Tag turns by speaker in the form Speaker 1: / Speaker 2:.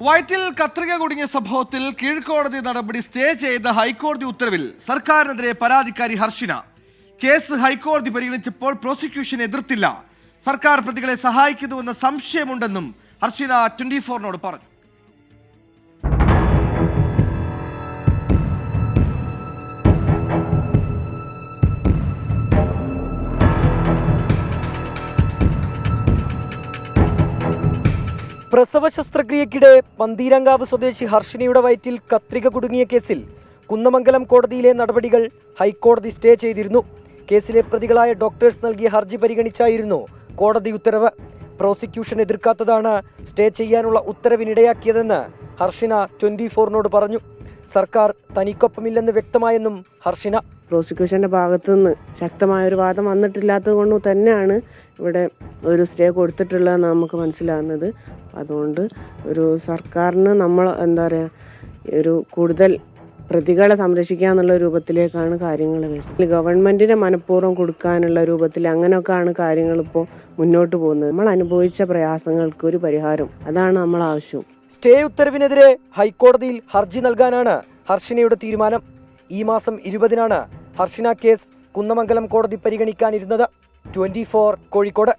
Speaker 1: വയറ്റിൽ കത്രിക കുടുങ്ങിയ സംഭവത്തിൽ കീഴ്ക്കോടതി നടപടി സ്റ്റേ ചെയ്ത ഹൈക്കോടതി ഉത്തരവിൽ സർക്കാരിനെതിരെ പരാതിക്കാരി ഹർഷിന. കേസ് ഹൈക്കോടതി പരിഗണിച്ചപ്പോൾ പ്രോസിക്യൂഷൻ എതിർത്തില്ല. സർക്കാർ പ്രതികളെ സഹായിക്കുന്നുവെന്ന സംശയമുണ്ടെന്നും ഹർഷിന 24-നോട് പറഞ്ഞു.
Speaker 2: പ്രസവ ശസ്ത്രക്രിയക്കിടെ പന്തീരങ്കാവ് സ്വദേശി ഹർഷിനയുടെ വയറ്റിൽ കത്രിക കുടുങ്ങിയ കേസിൽ കുന്നമംഗലം കോടതിയിലെ നടപടികൾ ഹൈക്കോടതി സ്റ്റേ ചെയ്തിരുന്നു. കേസിലെ പ്രതികളായ ഡോക്ടേഴ്സ് നൽകിയ ഹർജി പരിഗണിച്ചായിരുന്നു കോടതി ഉത്തരവ്. പ്രോസിക്യൂഷൻ എതിർക്കാത്തതാണ് സ്റ്റേ ചെയ്യാനുള്ള ഉത്തരവിനിടയാക്കിയതെന്ന് ഹർഷിന 24-നോട് പറഞ്ഞു. സർക്കാർ തനിക്കൊപ്പമില്ലെന്ന് വ്യക്തമായെന്നും ഹർഷിന.
Speaker 3: പ്രോസിക്യൂഷൻ്റെ ഭാഗത്തു നിന്ന് ശക്തമായൊരു വാദം വന്നിട്ടില്ലാത്തത് കൊണ്ട് തന്നെയാണ് ഇവിടെ ഒരു സ്റ്റേ കൊടുത്തിട്ടുള്ളതെന്ന് നമുക്ക് മനസ്സിലാകുന്നത്. അതുകൊണ്ട് ഒരു സർക്കാരിന് നമ്മൾ ഒരു കൂടുതൽ പ്രതികളെ സംരക്ഷിക്കുക എന്നുള്ള രൂപത്തിലേക്കാണ് കാര്യങ്ങൾ വരുന്നത്. ഗവൺമെൻറ്റിനെ മനഃപൂർവ്വം കൊടുക്കാനുള്ള രൂപത്തിൽ അങ്ങനെയൊക്കെയാണ് കാര്യങ്ങൾ ഇപ്പോൾ മുന്നോട്ട് പോകുന്നത്. നമ്മൾ അനുഭവിച്ച പ്രയാസങ്ങൾക്ക് ഒരു പരിഹാരം, അതാണ് നമ്മൾ ആവശ്യം.
Speaker 2: സ്റ്റേ ഉത്തരവിനെതിരെ ഹൈക്കോടതിയിൽ ഹർജി നൽകാനാണ് ഹർഷിനയുടെ തീരുമാനം. ഈ മാസം 20-നാണ് ഹർഷിന കേസ് കുന്നമംഗലം കോടതി പരിഗണിക്കാനിരുന്നത്. 24 കോഴിക്കോട്.